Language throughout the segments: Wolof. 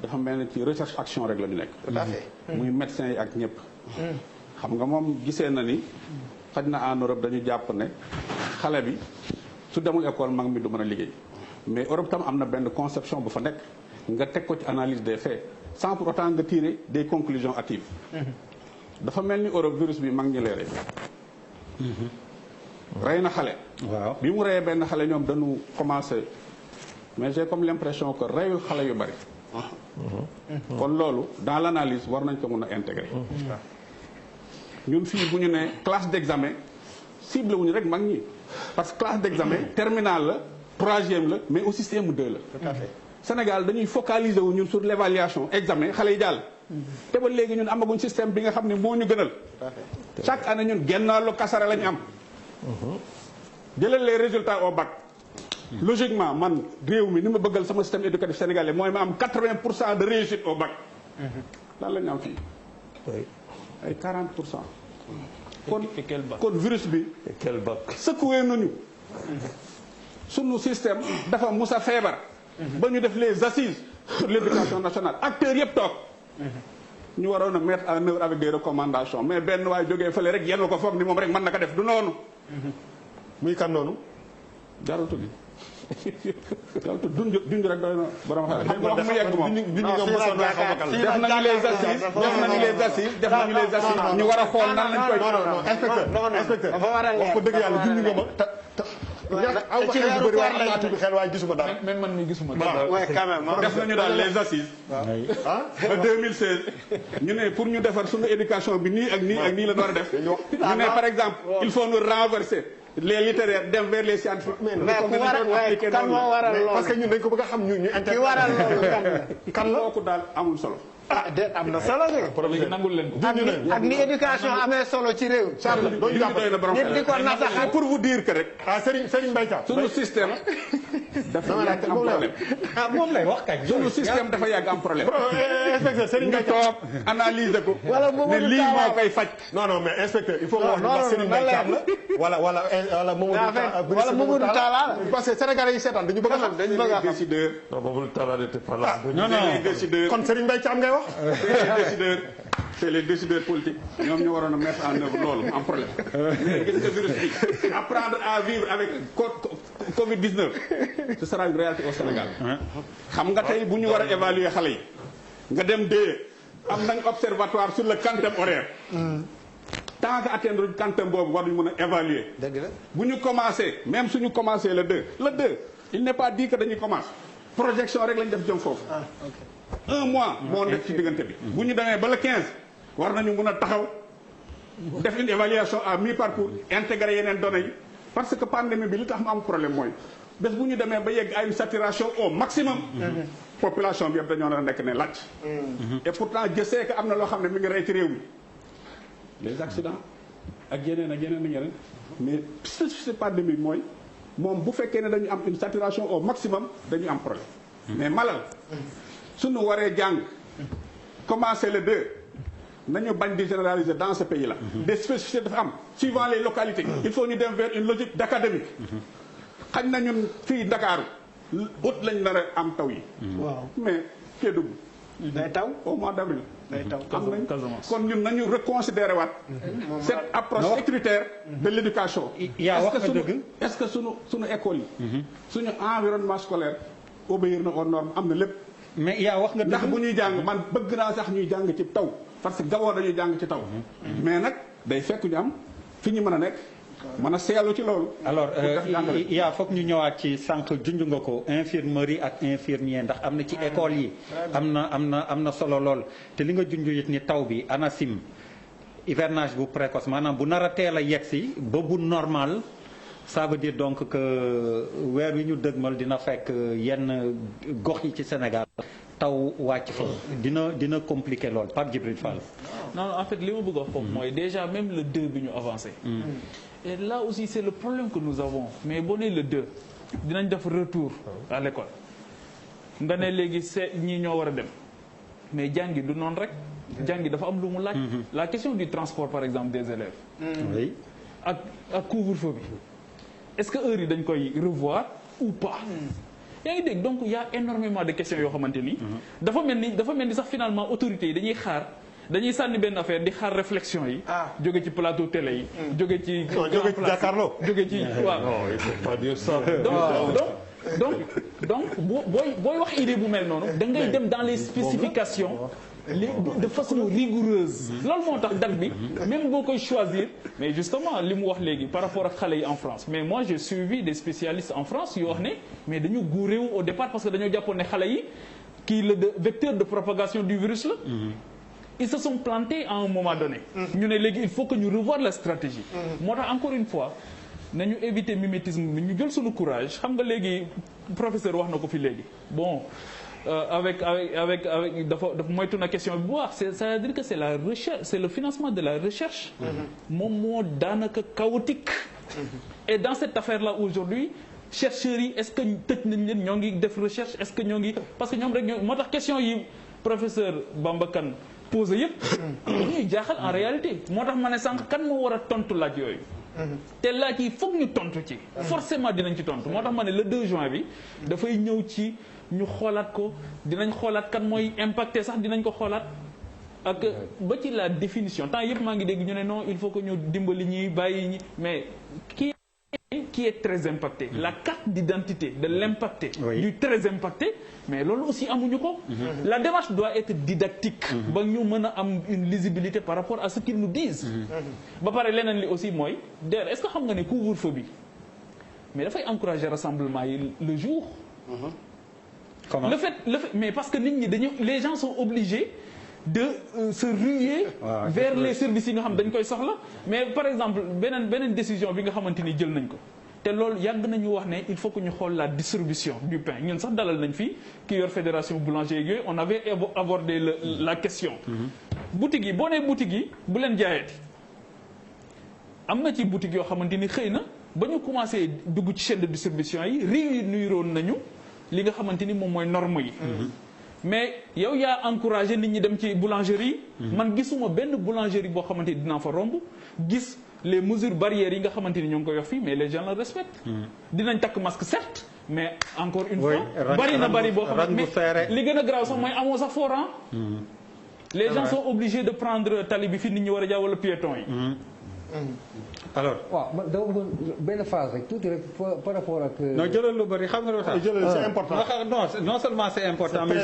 dafa mel ni ci recherche action rek la ñu nekk. tout à fait. muy médecins yi ak ñëpp. xam nga moom gisee na ni xaj na en Europe dañu jàpp ne xale bi su demul école mag mi du mën a liggéey mais Europe tam am na benn conception bu fa nekk nga teg ko ci analyse des faits sans pour autant nga tirer des conclusions hâtives. dafa mel ni Europe virus bi mag ñi lay rey. rey na xale. waaw bi mu reyee benn xale ñoom dañu commencé mais j'ai comme l'impression que reyul xale yu bari. kon loolu dans l'analyse war nañ ko mën a intégrer. ñun fii bu ñu ne classe d'examen cible wuñu rek mag ñi parce que classe d'examen terminale la troisième la mais aussi CM2 la. tout à fait. Sénégal dañuy focaliser wu ñun sur l'évaluation examen xale yi jàll. te ba léegi ñun amaguñ système bi nga xam ne moo ñu gënal. chaque année ñun gennaalu kasara la ñu am. jëlal les résultats au bac. logiquement man réew mi ni ma bëggal sama système éducatif sénégalais mooy ma am 80% de réussite au bac. lan la ñu am fii. ay 40%. kon virus bi. quel bac. secoué nañu. sunu système dafa musa feebar. ba ñu def les assises sur l'éducation nationale acteurs yëpp toog. ñu waroon a mettre en œuvre avec des recommandations mais benn waay jógee fële rek yenn ko foog ni moom rek mën na ko def du noonu. muy kan noonu. jarul tudd. jarul tudd dunj rek doy na borom xale. xam nga wax mu yegg moom. def nañu les assises def nañu les assises ñu war a xool nan lañ koy. non inspecteur wax ko dëgg yàlla junj nga ma aw ma xel bu bëri waaye amaatu bi xel waaye gisuma dara. même man mi gisuma dara. waaw quand même. def nañu daal les assises. ah ba 2016. ñu ne pour ñu defar suñu éducation bi nii ak nii ak nii la doon def. ñu ne par exemple il faut nous renverser les littéraires dem vers les scientifiques. mais kan moo waral loolu parce que ñun dañ ko bëgg a xam ñu ki waral loolu kan la kooku daal amul solo. ah déet am na solo de. léegi nangul leen ko. ak ni éducation amee solo ci réew. Charles doy na borom nit di ko nasaxal pour vous dire que rek. ah Serigne Mbaye Thiam. suñu système. dafa yàgg am problème. ah moom lay wax kañ. suñu système dafa yàgg am problème. inspecteur Serigne Mbaye Thiam toog analyser ko. wala ne lii moo koy faj. non mais inspecteur il faut nga wax ni Serigne Mbaye Thiam la. wala Mamadou Talla parce que Sénégalais yi seetaan dañu bëgg a xam. dañu bëgg a xam décideur. non Mamadou Talla n'était pas là. non décideur. kon Serigne Mbaye Thiam ngay wax. c'est les décideurs politiques ñoom ñu waroon a mettre en œuvre loolu am problème mais gis nga virus bi apprendre à vivre avec Covid-19 ce sera une réalité au Sénégal. xam nga tey bu ñu war a évaluer xale yi nga dem dee am nañ observatoire sur le quantum horaire. tant que atteindre quantum boobu war nañu mën a évaluer. dëgg la bu ñu commencé même suñu commencé le 2 il n'est pas dit que dañuy commencer projection rek lañ def jëm foofu. un mois moo nekk ci diggante bi. bu ñu demee ba le 15 war nañu mun a taxaw def une évaluation à mi-parcours intégrer yeneen données yi parce que pandémie bi li tax mu am problème mooy bés bu ñu demee ba yegg à une saturation au maximum. population bi yëpp dañoo nar a nekk ne laaj. et pourtant je sais que am na loo xam ne mi ngi rey ci réew mi les accidents ak yeneen ak yeneen ak yeneen mais spécificité pandémie bi mooy moom bu fekkee ne dañu am une saturation au maximum dañu am problème mais malal. suñu waree jàng commencer le 2 nañu bañ di généraliser dans ce pays là. des spécificités dafa am suivant les localités. il faut ñu dem vers une logique d'académique. xañ na ñun fii Ndakaaru août lañ nar a am taw yi. waaw mais Kédougou. day taw au mois d'avril. day taw am nañ kon ñun nañu reconsidérer waat. cette approche sécuritaire de l'éducation. est-ce que sunu école yi. suñu environnement scolaire obéir na aux normes am na lépp. mais yaa wax nga ndax bu ñuy jàng man bëgg naa sax ñuy jàng ci taw parce que gabon dañuy jàng ci taw. mais nag day fekk ñu am fi ñu mën a nekk mën a seelu ci loolu. alors yaa foog ñu ñëwaat ci sànq junj nga ko infirmerie ak infirmier ndax am na ci école yi. am na solo lool te li nga junj it ni taw bi ANACIM hivernage bu précoce maanaam bu nar a teel a yegg si ba bu normal. ça veut dire donc que weer wi ñu dëgmal dina fekk yenn gox yi ci Sénégal taw wàcc fa dina compliqué lool Pape Djibril Fall. non en fait li ma bëgg a wax foofu mooy déjà même le 2 bi ñu avancé. et là aussi c'est le problème que nous avons mais boo nee le 2 dinañ def retour à l'école nga ne léegi c'est ñii ñoo war a dem mais jàngi du noonu rek jàngi dafa am lu mu laaj. la question du transport par exemple des élèves. oui ak couvre-feu bi. est-ce que heure yi dañ koy revoir ou pas yaa ngi dégg donc il y a énormément de questions yoo xamante ni. dafa mel ni sax finalement autorités yi dañuy sànni benn affaire di xaar réflexion yi. jóge ci plateau télé yi. jóge ci jàkkaarloo jóge ci waaw. non il faut pas dire ça. donc booy wax idée bu mel noonu da ngay dem dans les spécifications. de façon rigoureuse. loolu moo tax date bi même boo koy choisir mais justement li mu wax léegi par rapport ak xale yi en France mais moi j'ai suivi des spécialistes en France yoo wax ne mais dañu góoréewu au départ parce que dañoo jàppoon ne xale yi kii la vecteur de propagation du virus la. Ils se sont plantés à un moment donné. ñu ne léegi il faut que ñu revoir la stratégie. moo tax encore une fois nañu éviter mimétisme bi ñu jël suñu courage xam nga léegi professeur wax na ko fi léegi bon. Avec dafa moytu na question bi bu wax c'est-à-dire que c'est la recherche c'est le financement de la recherche. moom moo daanaka chaotique. et dans cette affaire là aujourd'hui chercheurs yi est-ce que tëj nañ leen ñoo ngi def recherche est-ce que ñoo ngi parce que ñoom rek ñoo moo tax question yi professeur Bamba Kane posé yëpp. ñuy jaaxal en réalité moo tax ma ne sànq kan moo war a tontu laaj yooyu. te laaj yi foog ñu tontu ci. forcément dinañ ci tontu moo tax ma ne le 2 juin bi dafay ñëw ci. ñu xoolaat ko dinañ xoolaat kan mooy impacté sax dinañ ko xoolaat ak ba ci la définition temps yëpp maa ngi dégg ñu ne non il faut que ñu dimbali ñi bàyyi ñi mais qui est très impacté la carte d'identité de l'impacté du très impacté mais loolu aussi amuñu ko la démarche doit être didactique ba ñu mën a am une lisibilité par rapport à ce qu'ils nous disent ba pare leneen li aussi mooy der est-ce que xam nga ne couvre-feu bi mais dafay encourager rassemblement yi le jour. Comment? Le fait mais parce que nit ñi les gens sont obligés de se ruer vers les services yi nga xam dañ koy soxla mais par exemple beneen décision bi nga xamante ni jël nañ ko te loolu yàgg nañu wax ne il faut que ñu xool la distribution du pain ñun sax dalal nañ fii ki yor fédération boulanger yooyu on avait abordé la question boutique yi boo nee boutique yi bu leen jaayati am na ci boutique yoo xamante ni xëy na ba ñu commencé dugg ci chaîne de distribution yi réuniroon nañu li nga xamante ni moom mooy norme yi mais yow yaa encouragé nit ñi dem ci boulangerie yi man gisuma benn boulangerie boo xamante ni dinaa fa romb gis les mesures barrières yi nga xamante ni ñoo ngi koy wax fii mais les gens le respectent dinañ takk masque certes mais encore une fois bari boo xamante mais li gën a graaw sax mooy amoo sax foran les gens sont obligés de prendre tali bi fi nit ñi war a jaar wala piéton yi alors waaw man dama bëggoon benn phase rek tuuti rek par rapport ak. non jëlal lu bëri xam nga lu tax. c'est important non seulement c'est important mais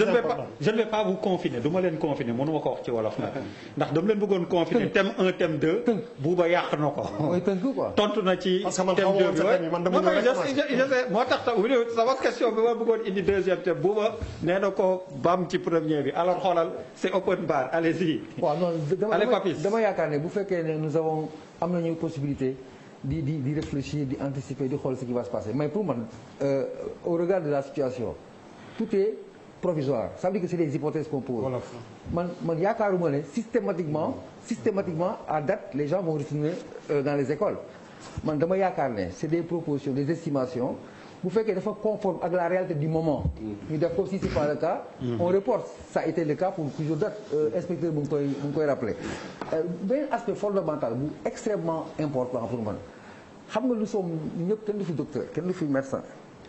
je ne vais pas vous confiner du ma leen confiner mënu ma ko wax ci wolof nag ndax dama leen bëggoon confiner thème 1 thème 2. buuba yàq na ko. mooy tënk quoi. tontu na ci thème 2 bi man dama moo tax sama question bi ma bëggoon indi deuxième thème buuba nee na ko bam ci premier bi alors xoolal c'est open bar allez-y. waaw non dama yaakaar ne bu fekkee ne nous avons am nañu possibilité di réfléchir di anticiper di xool ce qui va se passer mais pour man au regard de la situation tout est provisoire ça veut dire que c'est des hypothèses qu'on pose man yaakaaruma ne systématiquement à date les gens vont retourner dans les écoles man dama yaakaar ne c'est des propositions des estimations bu fekkee dafa conforme ak la réalité du moment ñu def ko si c'est pas le cas on reporte ça a été le cas pour plusieurs dates inspecteur bu ngi koy rappelé benn aspect fondamental bu extrêmement important pour man xam nga nous sommes ñëpp kenn du fi docteur kenn du fi médecin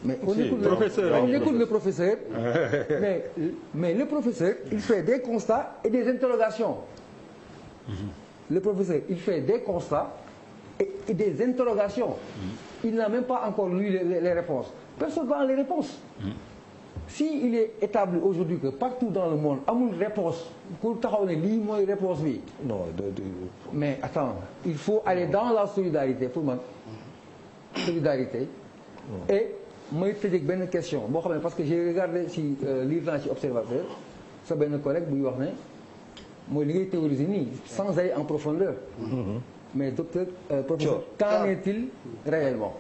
mais on écoute le professeur mais le professeur il fait des constats et des interrogations le professeur il fait des constats et des interrogations il n'a même pas encore lu les réponses personne n'a les réponses si il est établi aujourd'hui que partout dans le monde amul réponse pour taxaw ne lii mooy réponse bi non mais attends il faut aller dans la solidarité pour man solidarité et may tëjee benn question boo xam ne parce que j'ai regardé si lire naa ci observateur sa benn collègue buy wax ne mooy li ngay théoriser nii sans aller en profondeur mais docteur professeur qu'en est-il réellement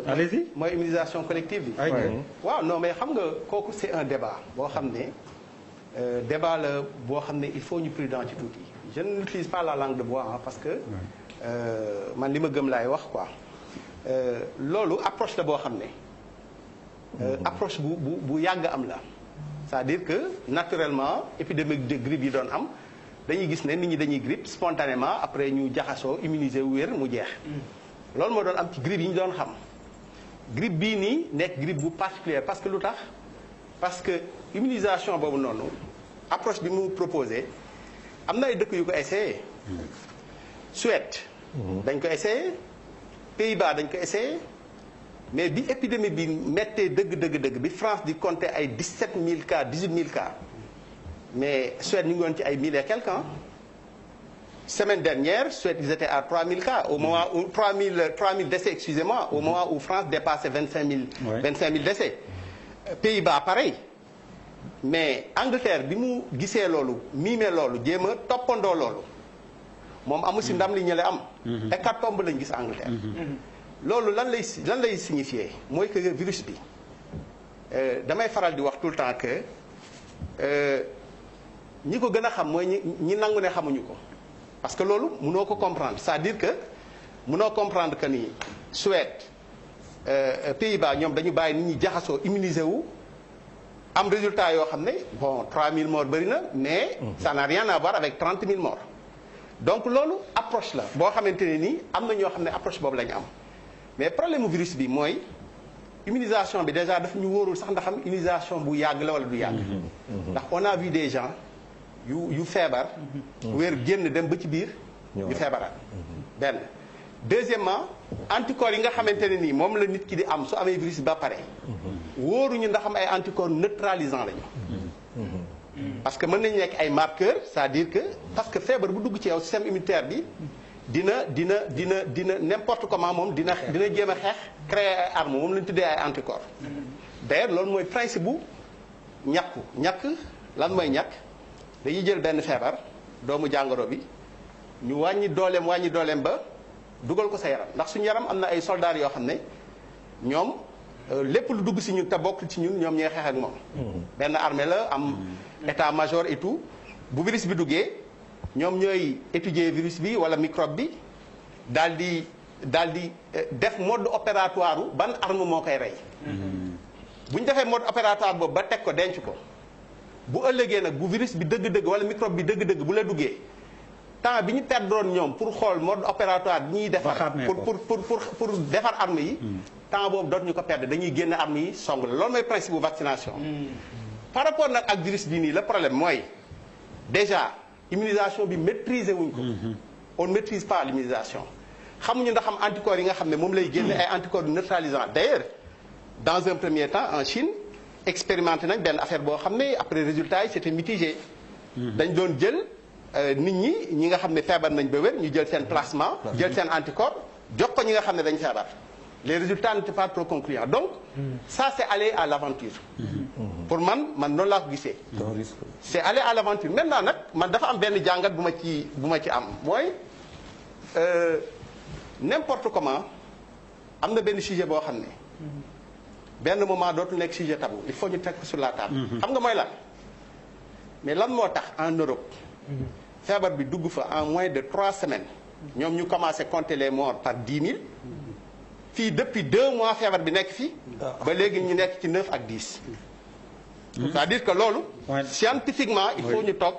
allez-y mooy immunisation collective bi waaw non mais xam nga kooku c'est un débat boo xam ne débat la boo xam ne il faut ñu prudent ci tuuti je n'utilise pas la langue de bois parce que man li ma gëm laay wax quoi loolu approche la boo xam ne approche bu yàgg am la c'est-à-dire que naturellement épidémie de grippe yi doon am dañuy gis ne nit ñi dañuy grippe spontanément après ñu jaxasoo immuniser wér mu jeex loolu moo doon am ci grippe yi ñu doon xam grippe bii nii nekk grippe bu particulière parce que lu tax parce que immunisation boobu noonu approche bi mu proposé am na ay dëkk yu ko essayé Suède dañ ko essayé Pays-Bas dañ ko essayé mais bi épidémie bi méttee dëgg bi France di compter ay 17 000 cas 18 000 cas mais Suède ñu ngi woon ci ay 1000 et quelques ans semaine dernière Suède ils étaient à 3000 cas au moment où 3000 décès excusez-moi au moment où France dépassait 25 000 décès Pays-Bas pareil mais Angleterre bi mu gisee loolu miimee loolu jéem a toppandoo loolu moom amu si ndam li ñële am hécatombe lañ gis Angleterre loolu lan lay signifier mooy que virus bi damay faral di wax tout le temps que ñi ko gën a xam mooy ñi nangu ne xamuñu ko parce que loolu mënoo ko comprendre c'est-à-dire que mënoo comprendre que ni Suède Pays-Bas ñoom dañu bàyyi nit ñi jaxasoo immunisé wu am résultat yoo xam ne bon 3000 morts bëri na mais ça n'a rien à voir avec 30 000 morts donc loolu approche la boo xamante ne nii am na ñoo xam ne approche boobu la ñu am mais problème mu virus bi mooy immunisation bi déjà daf ñu wóorul sax ndax am immunisation bu yàgg la wala du yàgg ndax on a vu des gens yu feebar wér génn dem ba ci biir ñu feebaraat benn deuxièmement anticorps yi nga xamante ne nii moom la nit ki di am su amee virus bi ba pare wóoruñu ndax am ay anticorps neutralisants lañu parce que mën nañu nekk ay marqueurs c'est-à-dire que parce que feebar bu dugg ci yow système immunitaire bi dina n'importe comment moom dina jéem a xeex créer ay armes moom la ñu tuddee ay anticorps d'ailleurs loolu mooy principe bu ñàkk lan mooy ñàkk dañuy jël benn feebar doomu jàngoro bi ñu wàññi dooleem ba dugal ko sa yaram ndax suñu yaram am na ay soldats yoo xam ne ñoom lépp lu dugg si ñun te bokk ci ñun ñoom ñooy xeex ak moom benn armée la am état major et tout bu virus bi duggee ñoom ñooy étudier virus bi wala microbe bi daal di def mode opératoire ban arme moo koy rey bu ñu defee mode opératoire boobu ba teg ko denc ko bu ëllëgee nag bu virus bi dëgg-dëgg wala microbe bi dëgg-dëgg bu la duggee temps bi ñu perdroon ñoom pour xool mode opératoire bi ñuy defar pour defar arme yi temps boobu dootuñu ko perdre dañuy génn arme yi song la loolu mooy principe bu vaccination par rapport nag ak virus bi nii le problème mooy déjà immunisation bi maîtriser wuñ ko on ne maîtrise pas l'immunisation xamuñu ndax am anticorps yi nga xam ne moom lay génne ay anticorps neutralisants d'ailleurs dans un premier temps en Chine expérimenté nañ benn affaire boo xam ne après résultat yi c'était mitigé dañ doon jël nit ñi nga xam ne feebar nañ ba wér ñu jël seen plasma jël seen anticorps jox ko ñi nga xam ne dañ feebar les résultats n'étaient pas trop concluants donc ça c'est aller à l'aventure pour man noonu laa ko gisee c'est aller à l'aventure maintenant nag man dafa am benn jàngat bu ma ci am mooy n'importe comment am na benn sujet boo xam ne benn moment dootul nekk sujet tabou il faut ñu teg ko sur la table xam nga mooy lan mais lan moo tax en Europe feebar bi dugg fa en moins de 3 semaines ñoom ñu commencé compter les morts par 10 000 fii depuis 2 mois feebar bi nekk fii ba léegi ñu nekk ci 9 ak 10 c'est-à-dire que loolu scientifiquement il faut ñu toog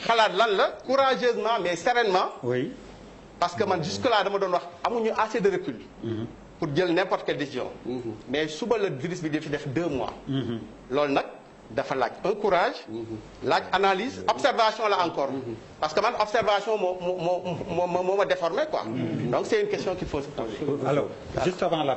xalaat lan la courageusement mais sereinement parce que man jusque là dama doon wax amuñu assez de recul pour jël n'importe quelle décision mais suba la virus bi dafi def 2 mois loolu nag dafa laaj un courage laaj analyse observation la encore parce que man observation moo ma déformé quoi donc c'est une question qu'il faut se poser alors juste avant la